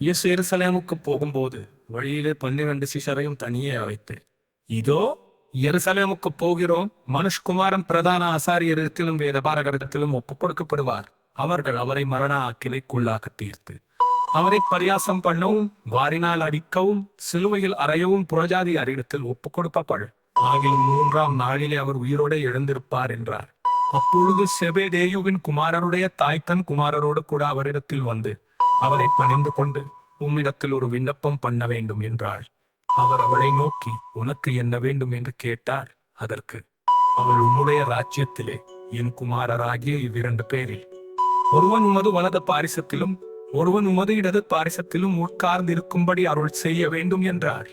இயேசு எருசலேமுக்கு போகும்போது வழியிலே 12 சிஷ்யரையும் தனியே அழைத்து, இதோ எருசலேமுக்கு போகிறோம், மனுஷ்குமாரன் பிரதான ஆசாரியரிடத்திலும் வேதபாரகரிடத்திலும் ஒப்புக் கொடுக்கப்படுவார். அவர்கள் அவரை மரண ஆக்கினைக்குள்ளாக தீர்த்து அவரை பரியாசம் பண்ணவும், வாரினால் அடிக்கவும், சிலுவையில் அறையவும் புறஜாதி அறிடத்தில் ஒப்புக் கொடுப்பப்படும். ஆகிலும் 3ஆம் நாளிலே அவர் உயிரோடு எழுந்திருப்பார் என்றார். அப்பொழுது செபெதேயுவின் குமாரருடைய தாய் தன் குமாரரோடு கூட அவரிடத்தில் வந்து அவரை பணிந்து கொண்டு, உம்மிடத்தில் ஒரு விண்ணப்பம் பண்ண வேண்டும் என்றாள். அவர் அவளை நோக்கி, உனக்கு என்ன வேண்டும் என்று கேட்டார். அதற்கு அவள், உம்முடைய ராஜ்யத்திலே என் குமாரராகிய இவ்விரண்டு பேரில் ஒருவன் உமது வலது பாரிசத்திலும் ஒருவன் உமது இடது பாரிசத்திலும் உட்கார்ந்திருக்கும்படி அருள் செய்ய வேண்டும் என்றார்.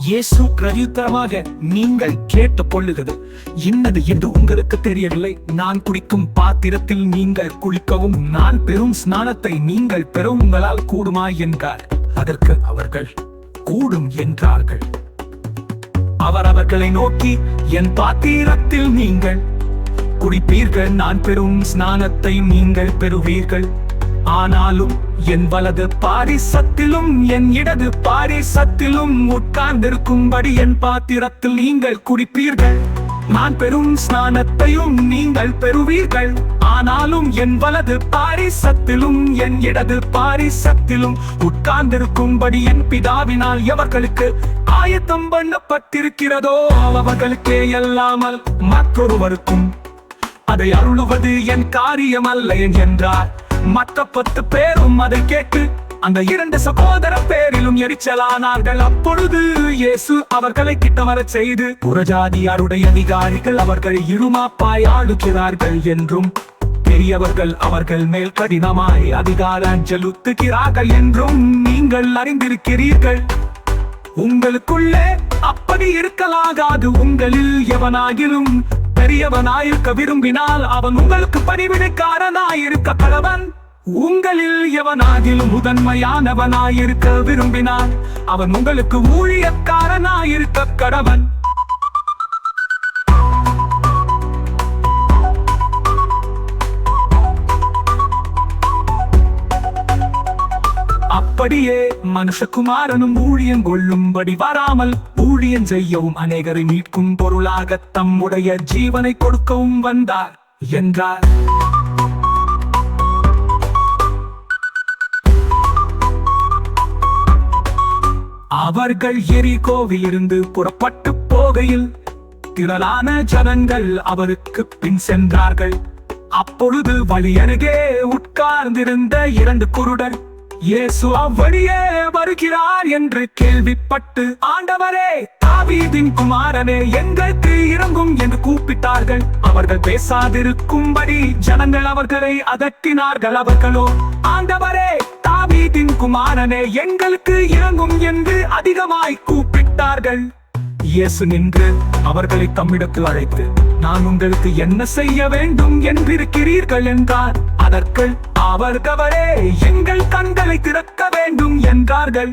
இயேசு பிரதியுத்தரமாக, நீங்கள் கேட்டு கொள்ளுகிறது இன்னது என்று உங்களுக்கு தெரியவில்லை. நான் குடிக்கும் பாத்திரத்தில் நீங்கள் குளிக்கவும், நான் பெறும் ஸ்நானத்தை நீங்கள் பெறவும் உங்களால் கூடுமா என்றார். அதற்கு அவர்கள் கூடும் என்றார்கள். அவர் அவர்களை நோக்கி, என் பாத்திரத்தில் நீங்கள் குடிப்பீர்கள், நான் பெறும் ஸ்நானத்தை நீங்கள் பெறுவீர்கள். ஆனாலும் என் வலது பாரிசத்திலும் என் இடது பாரிசத்திலும் உட்கார்ந்திருக்கும்படி என் பாத்திரத்தில் நீங்கள் குடிப்பீர்கள். நான் பெறும் ஸ்நானத்தையும் நீங்கள் பெறுவீர்கள். ஆனாலும் என் வலது பாரிசத்திலும் என் இடது பாரிசத்திலும் உட்கார்ந்திருக்கும்படி என் பிதாவினால் எவர்களுக்கு ஆயத்தம் பண்ணப்பட்டிருக்கிறதோ அவர்களுக்கே அல்லாமல் மற்றொருவருக்கும் அதை அருளுவது என் காரியம் அல்ல என்றார். மற்ற 10 பேரும் அதை கேட்டு அந்த 2 சகோதர பேரிலும் எரிச்சலானார்கள். அப்பொழுது இயேசு அவர்களை கிட்ட வரச் செய்து, புறஜாதியாருடைய அதிகாரிகள் அவர்கள் இழுமாப்பாய் ஆளுகிறார்கள் என்றும், பெரியவர்கள் அவர்கள் மேல் கடினமாய் அதிகாரம் செலுத்துகிறார்கள் என்றும் நீங்கள் அறிந்திருக்கிறீர்கள். உங்களுக்குள்ளே அப்படி இருக்கலாகாது. உங்களில் எவனாகிலும் பெரியவனாயிருக்க விரும்பினால் அவன் உங்களுக்கு பணிவிடைக்காரனாயிருக்க கடவன். உங்களில் எவனாகிலும் முதன்மையானவனாயிருக்க விரும்பினால் அவன் உங்களுக்கு ஊழியக்காரனாயிருக்க கடவன். அப்படியே மனுஷகுமாரனும் ஊழியம் கொள்ளும்படி வராமல் ஊழியம் செய்யவும் அநேகரை மீட்கும் பொருளாக தம்முடைய ஜீவனை கொடுக்கவும் வந்தார் என்றார். அவர்கள் எரிகோவில் இருந்து புறப்பட்டு போகையில் திரளான ஜனங்கள் அவருக்கு பின் சென்றார்கள். அப்பொழுது வழி அருகே உட்கார்ந்திருந்த 2 குருடர் இயேசு அவ்வழியே வருகிறார் என்று கேள்விப்பட்டு, ஆண்டவரே, தாவீதின் குமாரனே, எங்களுக்கு இரங்கும் என்று கூப்பிட்டார்கள். அவர்கள் பேசாதிருக்கும்படி ஜனங்கள் அவர்களை அதட்டினார்கள். அவர்களோ, ஆண்டவரே, தாவீதின் குமாரனே, எங்களுக்கு இரங்கும் என்று அதிகமாய் கூப்பிட்டார்கள். இயேசு நின்று அவர்களை தம்மிடத்தில் அழைத்து, நான் உங்களுக்கு என்ன செய்ய வேண்டும் என்றிருக்கிறீர்கள் என்றார். அதற்கு அவர்களே, எங்கள் கண்களை திறக்க வேண்டும் என்றார்கள்.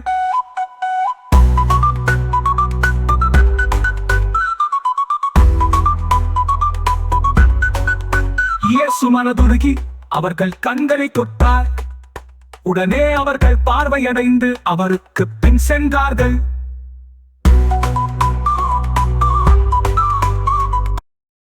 இயேசு மனதுருகி அவர்கள் கண்களை தொட்டார். உடனே அவர்கள் பார்வையடைந்து அவருக்கு பின் சென்றார்கள்.